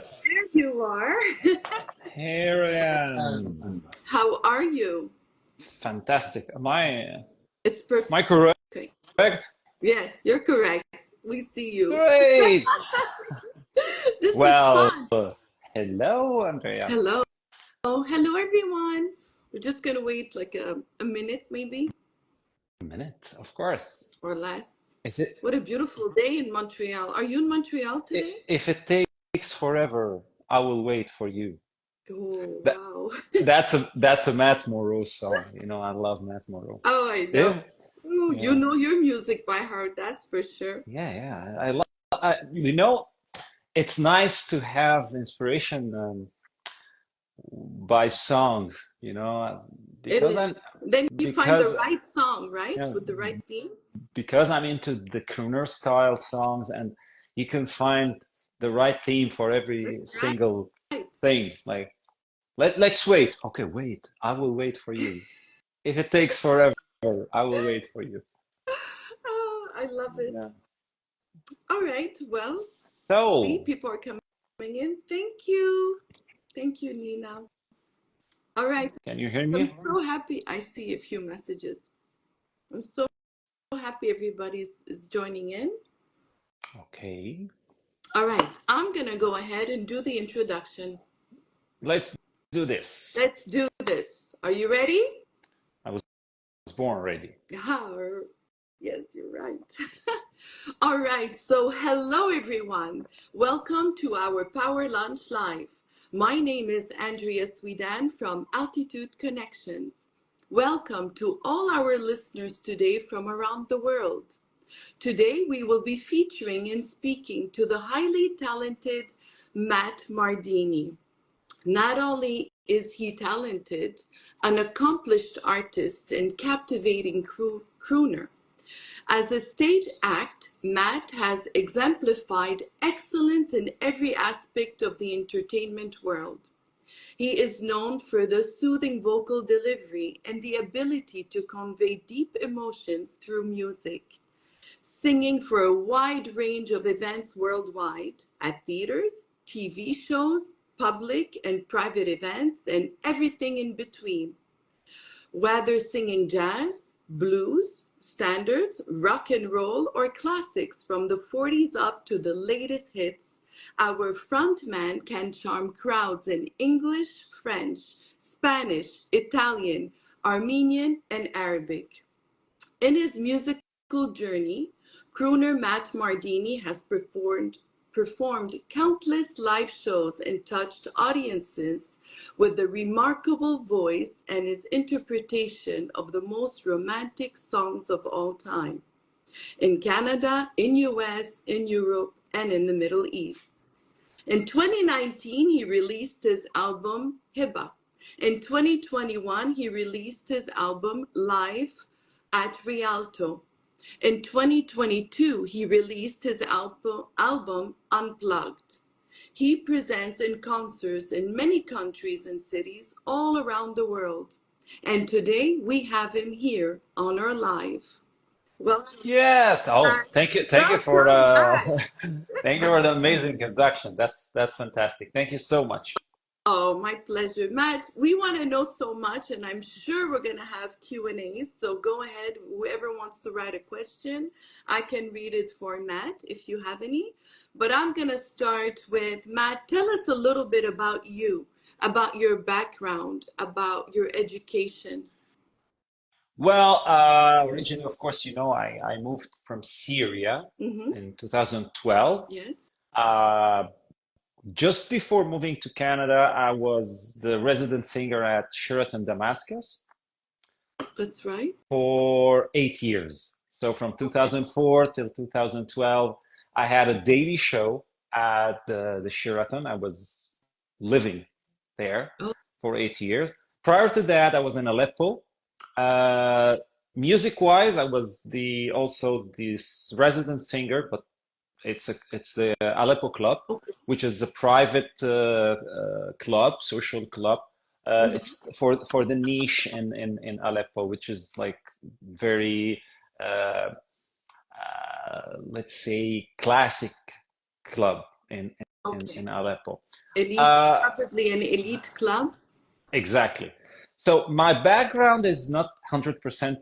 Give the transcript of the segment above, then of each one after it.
There Yes, you are. here I am. How are you? Fantastic. Am I, It's am I perfect. correct? Yes, you're correct. We see you. Great. This is Well, fun. hello, Andrea. Hello. Hello, everyone. We're just going to wait like a minute, maybe, A minute, of course. or less. If it What a beautiful day in Montreal. Are you in Montreal today? if it takes forever, I will wait for you. Oh, That wow. that's a Matt Moreau song. I love Matt Moreau. Oh, I know. Yeah, Oh, you yeah, know your music by heart, that's for sure. yeah. I love. It's nice to have inspiration. By songs, It because is. I'm Then you find the because right song, right? you know, With the right theme. because I'm into the crooner style songs, and you can find the right theme for every Right. single thing. Like let's wait. Okay, wait. I will wait for you. If it takes forever, I will wait for you. Oh, I love it. Yeah. All right. Well, see, So, people are coming in. Thank you. Thank you, Nina. All right. can you hear I'm me? so happy. I see a few messages. I'm so happy everybody's joining in. Okay. All right. I'm going to go ahead and do the introduction. Let's do this. Let's do this. Are you ready? I was born ready. Yes, you're right. All right, so hello everyone. Welcome to our Power Lunch Live. My name is Andrea Swedan from Altitude Connections. Welcome to all our listeners today from around the world. Today we will be featuring and speaking to the highly talented Matt Mardini. Not only is he talented, an accomplished artist and captivating crooner, as a stage act, Matt has exemplified excellence in every aspect of the entertainment world. He is known for the soothing vocal delivery and the ability to convey deep emotions through music, singing for a wide range of events worldwide at theaters, TV shows, public and private events, and everything in between. Whether singing jazz, blues, standards, rock and roll, or classics from the 40s up to the latest hits, our frontman can charm crowds in English, French, Spanish, Italian, Armenian, and Arabic. In his musical journey, crooner Matt Mardini has performed countless live shows and touched audiences with the remarkable voice and his interpretation of the most romantic songs of all time in Canada, in US, in Europe, and in the Middle East. In 2019, he released his album Hiba. In 2021, he released his album Live at Rialto. In 2022, he released his album Unplugged. He presents in concerts in many countries and cities all around the world. And today we have him here on our live. Welcome Yes. Oh, back. thank you for Welcome back. thank you for the amazing introduction. That's fantastic. Thank you so much. Oh, my pleasure. Matt, we want to know so much, and I'm sure we're going to have Q&As. So go ahead, whoever wants to write a question, I can read it for Matt if you have any. But I'm going to start with Matt. Tell us a little bit about you, about your background, about your education. Well, originally, of course, I moved from Syria Mm-hmm. in 2012. Yes, Uh, just before moving to Canada, I was the resident singer at Sheraton Damascus that's right. for 8 years. So from Okay. 2004 till 2012, I had a daily show at the Sheraton. I was living there Oh, for 8 years. Prior to that, I was in Aleppo. Uh, Music-wise, I was the also this resident singer, but it's the Aleppo Club, okay. which is a private club, social club. Mhm. It's for the niche in Aleppo, which is like very let's say classic club in Okay. in Aleppo. Elite, Uh, probably an elite club. exactly. So my background is not 100%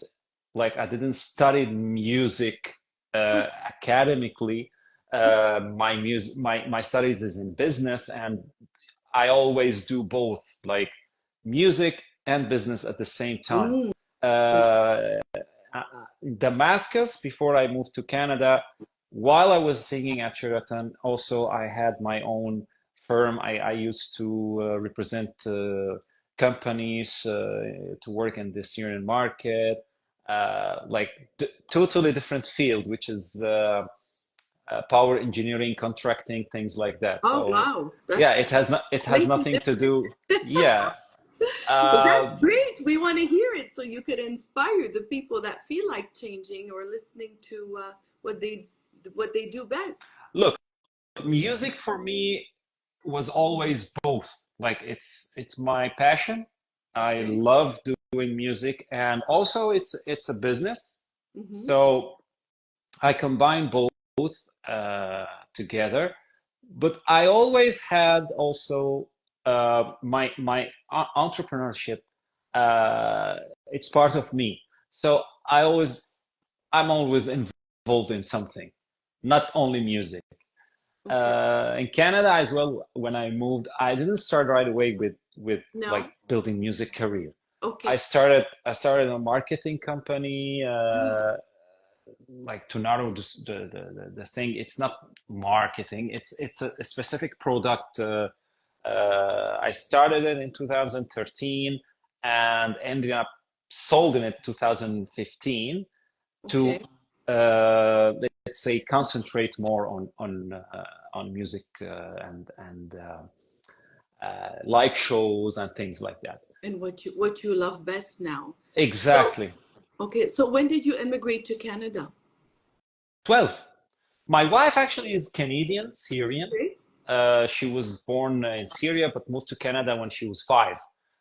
like I didn't study music academically. My studies is in business, and I always do both, like music and business at the same time. Mm, Uh, Damascus, before I moved to Canada, while I was singing at Sheraton, also I had my own firm. I used to represent companies to work in the Syrian market, like totally different field, which is power engineering, contracting, things like that. oh, So wow. yeah, That's it has completely nothing to different. do. Yeah. Well, Uh, that's great. We want to hear it so you could inspire the people that feel like changing or listening to what they do best. Look, music for me was always both. Like it's my passion. I Okay. love doing music, and also it's a business. Mm-hmm. So I combine both together. But I always had also my entrepreneurship. Uh, it's part of me. So I'm always involved in something, not only music. Okay. In Canada as well, when I moved, I didn't start right away with like No. building music career. Okay. I started a marketing company, like to narrow the thing. It's not marketing. It's a specific product. I started it in 2013 and ended up sold in it 2015 to Okay. let's say concentrate more on music and live shows and things like that. And what you love best now. So, Exactly. okay. So when did you immigrate to Canada? 12. My wife actually is Canadian, Syrian. Okay. She was born in Syria but moved to Canada when she was 5.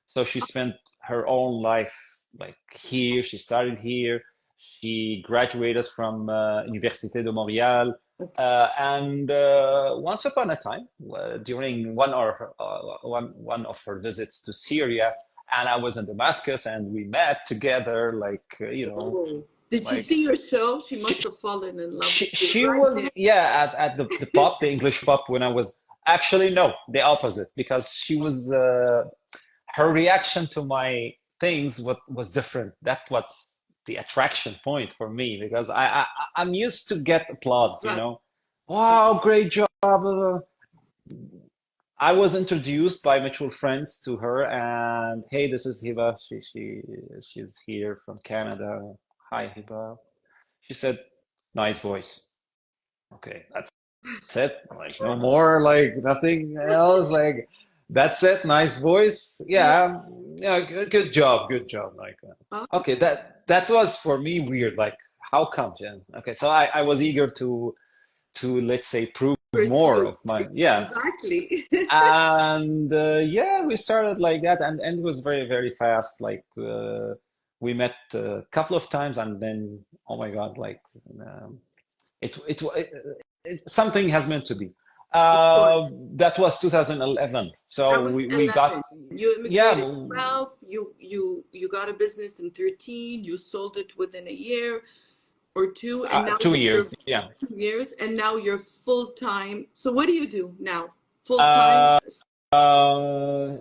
So she spent her own life like here. She started here. She graduated from Université de Montréal. Okay. And once upon a time, during one of her visits to Syria, and I was in Damascus, and we met together, like Oh. Did she like see your show? She must have fallen in love with you she right there. was, yeah, at the pub, the English pub, when I was actually, no, the opposite, because she was her reaction to my things what was different. That was the attraction point for me, because I'm used to get applause, Right. wow, great job. I was introduced by mutual friends to her, and hey, this is Hiba. She's here from Canada. Hi, Hiba. She said, nice voice. Okay, that's it. Like no more, like nothing else. Like that's it. Nice voice. Yeah. Yeah, yeah. Good job. Good job. Like Oh, okay, that was for me weird. Like how come, Jen? Okay, so I was eager to let's say prove more pursue. of my, yeah. Exactly. And yeah, we started like that, and it was very very fast. Like we met a couple of times, and then oh my God, like um, something has meant to be. Of course. That was 2011. That So was we 11. got, You yeah, immigrated 12. You got a business in 13. You sold it within a year or two, and now 2 years. you're Yeah. 2 years, and now you're full time. So what do you do now? Full time? Uh, uh,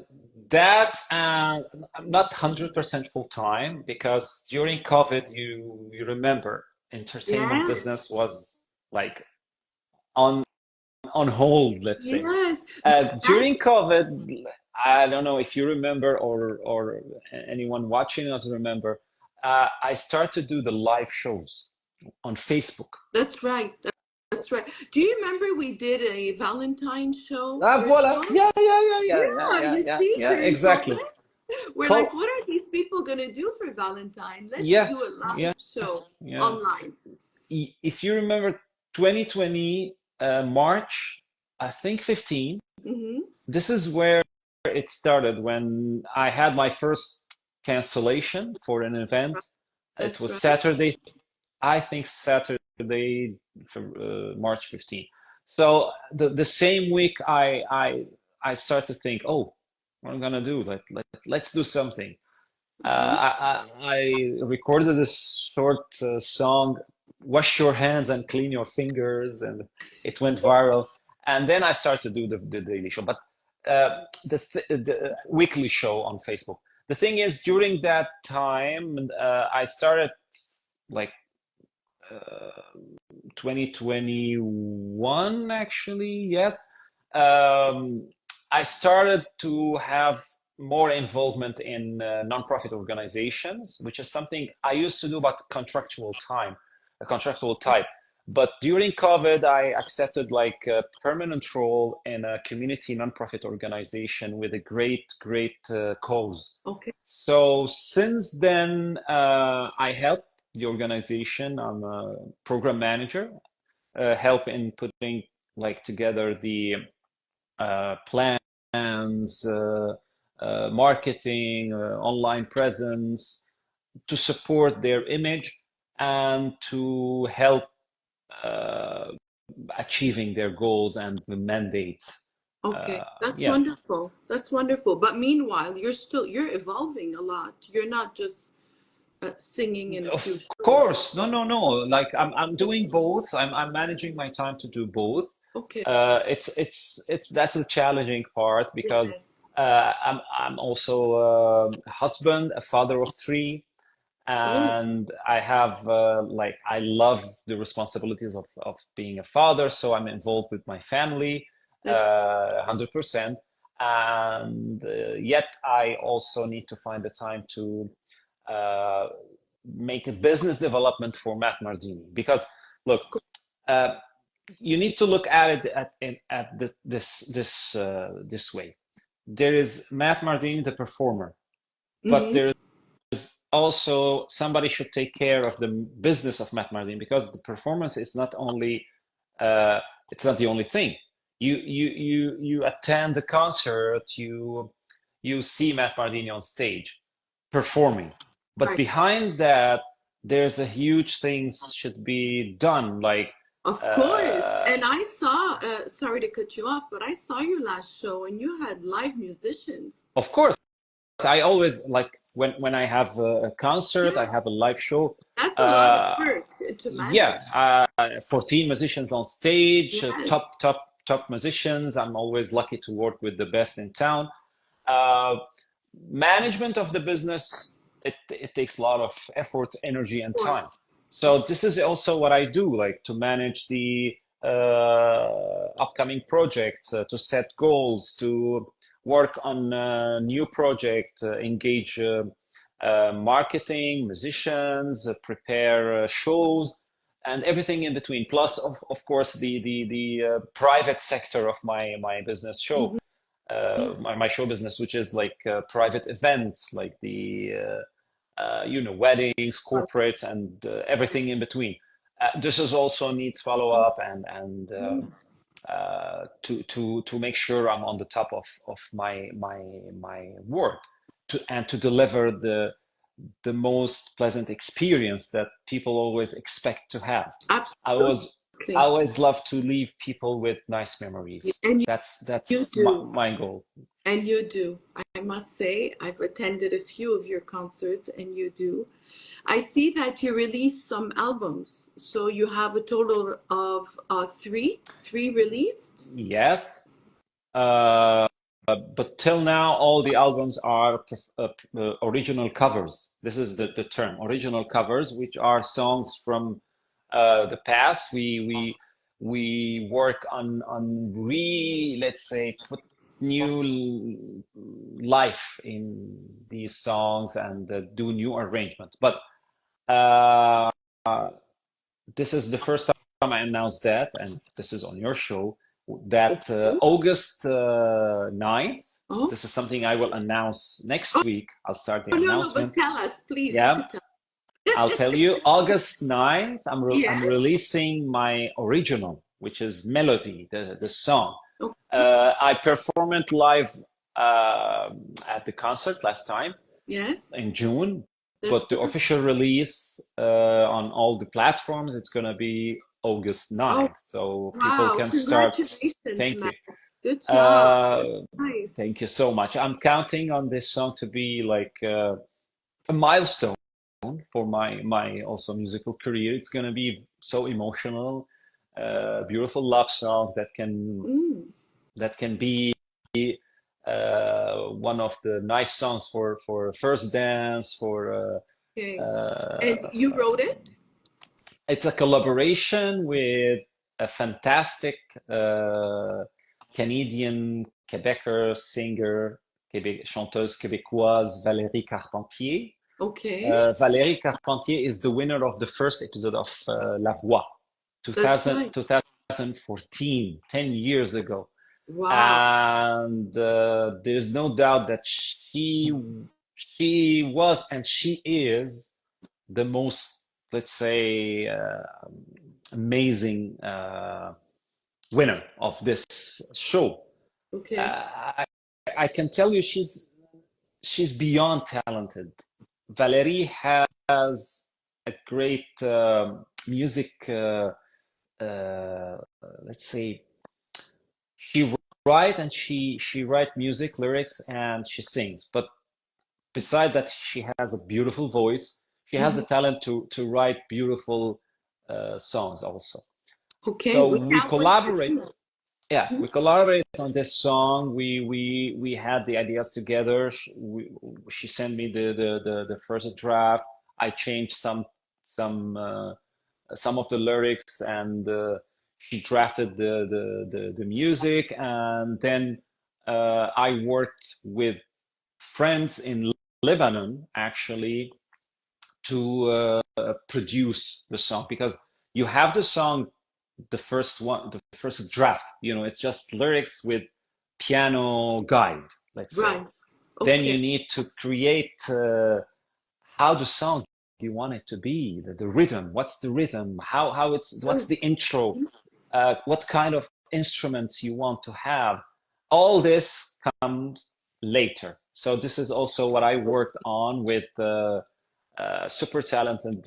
that's not 100% full time, because during COVID, you remember entertainment Yes. business was like on on hold, let's say. Yes. During COVID, I don't know if you remember, or anyone watching us remember, I started to do the live shows on Facebook. That's right. That's right. Do you remember we did a Valentine show Ah, voila. virtual? Yeah, yeah, yeah, yeah, yeah, Yeah, yeah, you yeah, see, yeah, during exactly. COVID, we're like, Co what are these people gonna do for Valentine? Let's Yeah, do a live yeah, show yeah. online. If you remember 2020, March, I think 15, Hmm. this is where it started, when I had my first cancellation for an event. It That's was right. Saturday, I think Saturday, March 15th. So the same week I start to think, oh, what I'm gonna do? Let's do something. I recorded this short song, "Wash Your Hands and Clean Your Fingers," and it went viral. And then I started to do the daily show, but the weekly show on Facebook. The thing is, during that time, I started like uh, 2021, actually, yes. Um, I started to have more involvement in nonprofit organizations, which is something I used to do about a contractual type. But during COVID, I accepted like a permanent role in a community nonprofit organization with a great cause. Okay. So since then, I help the organization. I'm a program manager, help in putting like together the plans, marketing, online presence to support their image and to help uh, achieving their goals and the mandates. Okay. That's Yeah, wonderful. That's wonderful. But meanwhile, you're evolving a lot. You're not just singing in a of few shows. course. No. Like I'm doing both. I'm managing my time to do both. Okay. It's that's a challenging part because Yes. I'm also a husband, a father of three, Oh, and I have like I love the responsibilities of being a father, so I'm involved with my family that's 100%. And yet I also need to find the time to uh, make a business development for Matt Mardini because look, cool. uh, you need to look at it at this way. There is Matt Mardini, the performer, but Mm-hmm. there also somebody should take care of the business of Matt Mardini because the performance is not only uh, it's not the only thing. You attend the concert, you see Matt Mardini on stage performing, but Right. behind that there's a huge things should be done like Of course. uh, And I saw, sorry to cut you off, but I saw your last show and you had live musicians. of course I always like when I have a concert, I Yeah, have a live show. that's a lot of Uh, work to yeah, manage. 14 musicians on stage, Yes. top musicians. I'm always lucky to work with the best in town. Uh, Management of the business, it takes a lot of effort, energy, and Of course. time. So this is also what I do, like to manage the upcoming projects, to set goals, to work on a new project, engage marketing, musicians, prepare shows, and everything in between. Plus, of course, the private sector of my business show, Mhm. my show business, which is like private events, like the weddings, corporates, and everything in between. This is also needs follow up and to make sure I'm on the top of my work and to deliver the most pleasant experience that people always expect to have. I was I Absolutely. always love to leave people with nice memories. And you That's do. my goal. And you do. I must say, I've attended a few of your concerts and you do. I see that you released some albums. So you have a total of three released. Yes, but till now all the albums are original covers. This is the term, original covers, which are songs from the past. We work on let's say put new life in these songs and do new arrangements. But uh, this is the first time I announced that, and this is on your show, that Okay. August 9th, Oh, this is something I will announce next oh week. I'll start the no, but announcement. tell us, please. You Yeah, could tell. I'll tell you. August 9th, I'm Yes. releasing my original, which is Melody, the song. Okay. I performed it live at the concert last time Yes. in June, That's but the wonderful. official release on all the platforms, it's gonna be August Oh, 9th. So people wow. can start. Congratulations, Thank Matt. you. Good job. Uh, Nice. Thank you so much. I'm counting on this song to be like a milestone for my also musical career. It's gonna be so emotional, beautiful love song Mm, that can be one of the nice songs for first dance for okay. And uh, you wrote it? it's a collaboration with a fantastic Canadian Quebecer singer, chanteuse québécoise Valérie Carpentier. Okay. Valérie Carpentier is the winner of the first episode of La Voix, That's 2000, right. 2014, 10 years ago. Wow. And there's no doubt that she was and she is the most, let's say, amazing winner of this show. Okay. I, I can tell you she's beyond talented. Valerie has a great music, uh, let's say, she write and she write music lyrics and she sings. But beside that, she has a beautiful voice. She has the Mhm. talent to write beautiful songs also. Okay. So We we can't wait to collaborate. hear it. Yeah, Mhm. we collaborate on this song. We had the ideas together. She sent me the first draft. I changed some some of the lyrics, and she drafted the music. And then I worked with friends in Lebanon actually to produce the song, because you have the song, the first draft, it's just lyrics with piano guide, let's say. Right. Then you Okay. need to create how the song you want it to be, the rhythm. What's the rhythm? What's Mm. the intro? What kind of instruments you want to have? All this comes later. So this is also what I worked on with super talented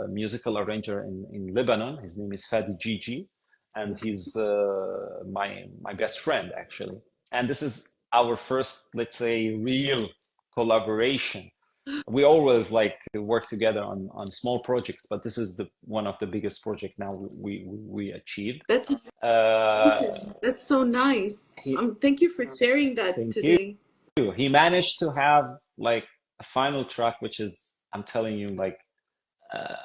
musical arranger in Lebanon. His name is Fadi Gigi, and Okay. he's my best friend actually. And this is our first, let's say, real collaboration. We always like work together on small projects, but this is the one of the biggest project now we achieved. That's Uh, amazing. That's so nice. he, Thank you for sharing that thank you. today. He managed to have like a final track, which is, I'm telling you, like uh,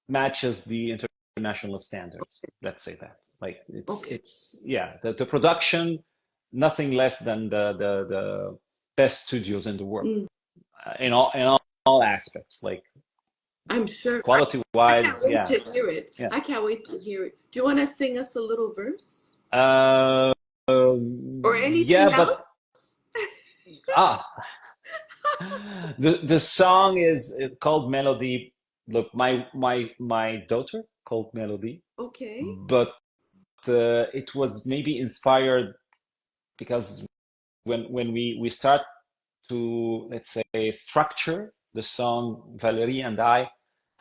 matches the international standards. Let's say that. Like Okay. it's yeah, the production, nothing less than the best studios in the world Mm, in all aspects, like I'm sure. quality I can't wise. wait Yeah, to hear it. yeah. I can't wait to hear it. Do you want to sing us a little verse Uh, or yeah, anything else? but ah, the song is called Melody. Look, my daughter called Melody, Okay. but it was maybe inspired because when we start to, let's say, structure the song, Valerie and I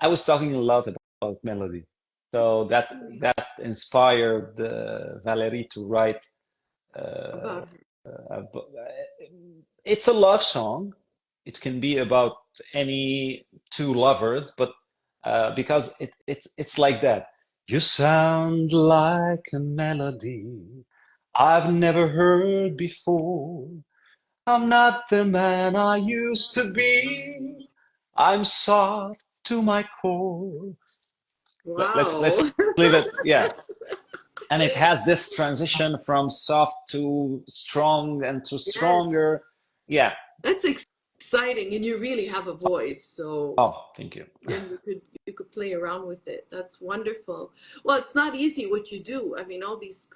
was talking a lot about melody. So that inspired Valerie to write. Uh, About her. it's a love song. It can be about any two lovers, but because it's like that. You sound like a melody I've never heard before. I'm not the man I used to be. I'm soft to my core. Let's Wow. leave it. Yeah, and it has this transition from soft to strong and to Yes. stronger. Yeah. That's exciting, and you really have a voice, so Oh, thank you. then you could play around with it. That's wonderful. Well, it's not easy what you do. I mean, all these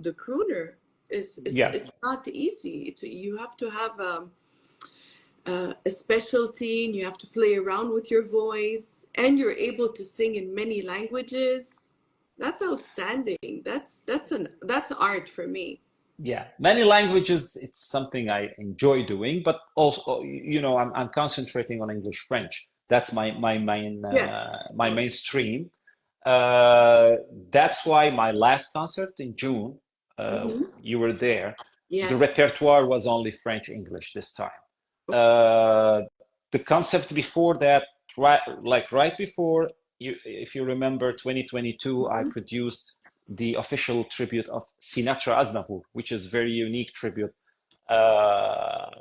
the crooner is Yeah. it's not easy. You have to have a specialty, and you have to play around with your voice, and you're able to sing in many languages. That's outstanding. That's art for me. Yeah, many languages, it's something I enjoy doing, but also, I'm concentrating on English, French. That's my Yes. my Okay. mainstream. Uh, that's why my last concert in June, Mm-hmm. you were there. The Yes. repertoire was only French English this time. Uh, the concept before that, right before you, if you remember, 2022, I Mm-hmm. produced the official tribute of Sinatra Aznavour, which is very unique tribute.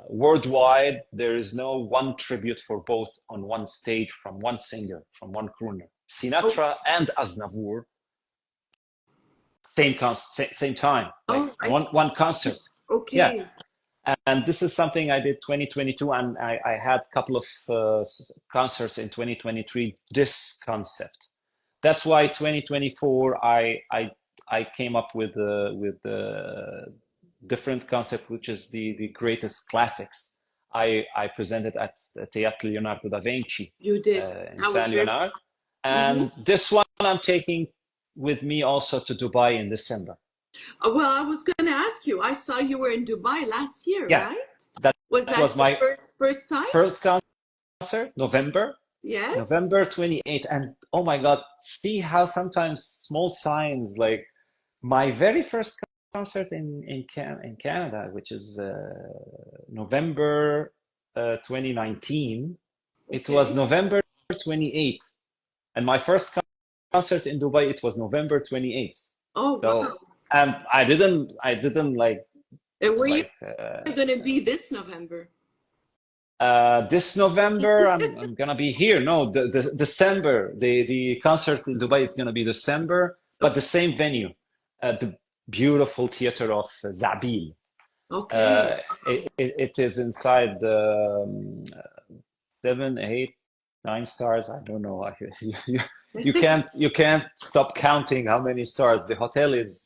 Worldwide, there is no one tribute for both on one stage from one singer, from one crooner. Oh, Sinatra and Aznavour, same time, like oh, one concert. Yeah, okay. and this is something I did 2022, and I had a couple of concerts in 2023. This concept. That's why 2024 I came up with the different concept, which is the greatest classics. I presented at Teatro Leonardo da Vinci You did. in I was Saint very. Leonard, Mm-hmm. and this one I'm taking with me also to Dubai in December. Well, I was going to ask you. I saw you were in Dubai last year, Yeah, right? that Was that that was your my first time? first concert, November. Yes. November 28th. And oh my God, see how sometimes small signs like my very first concert in Canada, which is November 2019, it was Okay. November 28th. And my first concert in Dubai, it was November 28th. Oh, wow. So, and I didn't And where you like, going to be this November? this November, I'm gonna be here. No, the December, the concert in Dubai is gonna be December, but the same venue, the beautiful theater of Zabil. Okay. Uh, it is inside the 7, 8, 9 stars. I don't know. You can't stop counting how many stars. The hotel is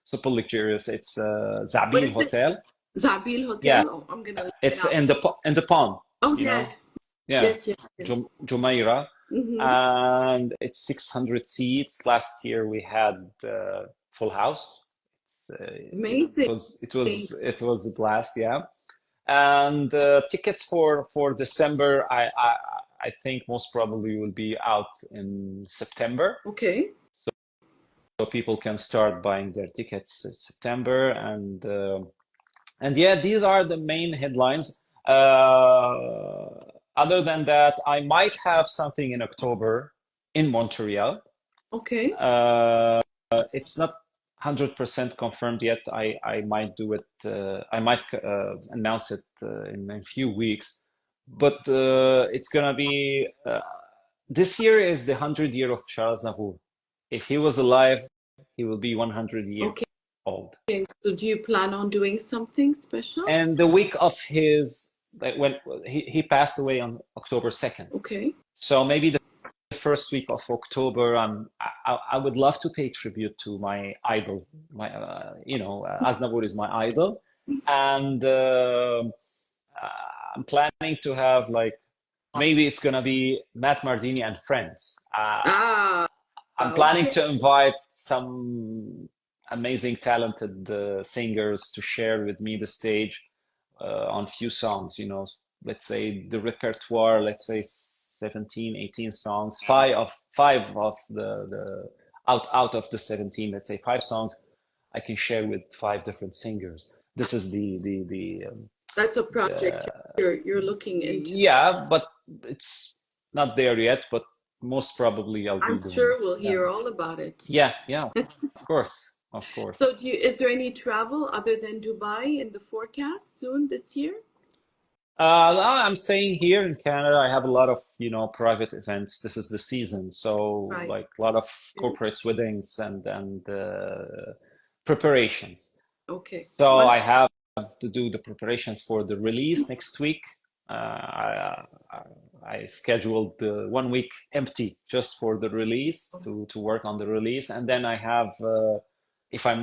super luxurious. It's What Zabil is it? Hotel. Zabil Yeah, Hotel? Oh, I'm going to look it it's up. in the pond, Oh, you know. yes. Yeah, Yes, yes, yes. Jumeirah, Mm-hmm. and it's 600 seats. Last year we had full house. Amazing. It was a blast, yeah. And tickets for December, I think most probably will be out in September, Okay. so people can start buying their tickets in September, and yeah, these are the main headlines. Other than that, I might have something in October in Montreal. Okay. It's not 100% confirmed yet. I might do it. I might announce it in a few weeks. But it's gonna be this year is the 100 year of Charles Navour. If he was alive, he will be 100 years Okay. old. So do you plan on doing something special? And the week of his, like when he passed away on October 2nd. Okay. So maybe the first week of October, I would love to pay tribute to my idol. My, Aznavour is my idol, and I'm planning to have like maybe it's gonna be Matt Mardini and friends. Ah, I'm planning okay. to invite some amazing, talented singers to share with me the stage on few songs. Let's say the repertoire, let's say 17, 18 songs, five of the out of the 17, let's say 5 songs, I can share with 5 different singers. This is That's a project the you're looking into. yeah, but it's not there yet, but most probably I'll be I'm doing sure it. we'll Yeah. hear all about it. Yeah, of course, of So course. is there any travel other than Dubai in the forecast soon this year? I'm staying here in Canada. I have a lot of, private events. This is the season, so Right. like a lot of corporate weddings and preparations. Okay. So One. I have to do the preparations for the release next week. I scheduled 1 week empty just for the release to work on the release, and then I have if I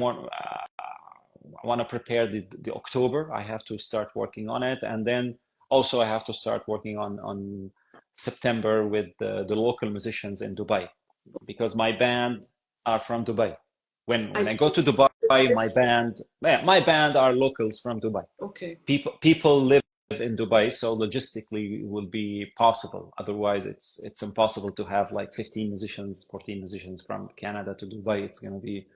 want to prepare the October, I have to start working on it, and then also I have to start working on September with the local musicians in Dubai because my band are from Dubai. I When I go see. to Dubai, my band are locals from Dubai. Okay. People live in Dubai, so logistically it will be possible. Otherwise, it's impossible to have like 15 musicians, 14 musicians from Canada to Dubai. It's going to be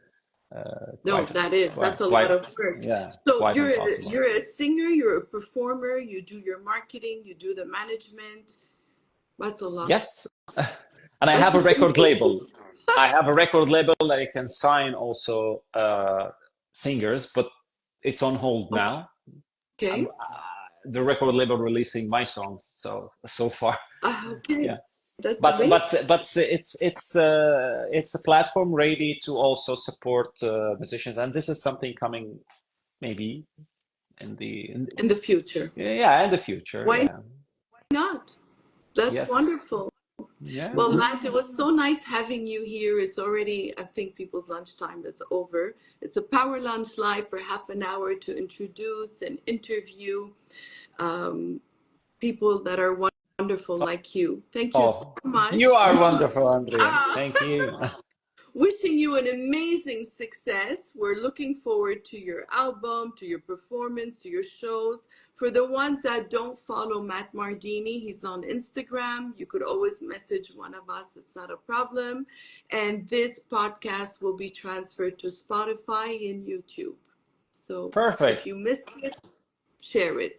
No, that's a lot of work. yeah, So quite impossible. you're a singer, you're a performer, you do your marketing, you do the management. That's a lot. Yes, and I That's have a record amazing. label. I have a record label that I can sign also singers, but it's on hold now. Okay. The record label releasing my songs, so far, Okay. yeah. That's amazing. But it's a platform ready to also support musicians, and this is something coming maybe In the future. yeah, in the future, Why yeah. not? That's Yes, wonderful. yeah. Well, Matt, it was so nice having you here. It's already, I think, people's lunchtime is over. It's a power lunch live for half an hour to introduce and interview um, people that are wonderful like you. Thank you so Oh, much. you are wonderful, Andrea. Ah, Thank you. wishing you an amazing success. We're looking forward to your album, to your performance, to your shows. For the ones that don't follow Matt Mardini, he's on Instagram. You could always message one of us, it's not a problem. And this podcast will be transferred to Spotify and YouTube. So if Perfect. you missed it, share it.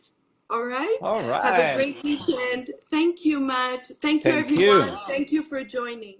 All right? All Have a right. great weekend. Thank you, Matt. Thank you, Thank everyone. you. Thank you for joining.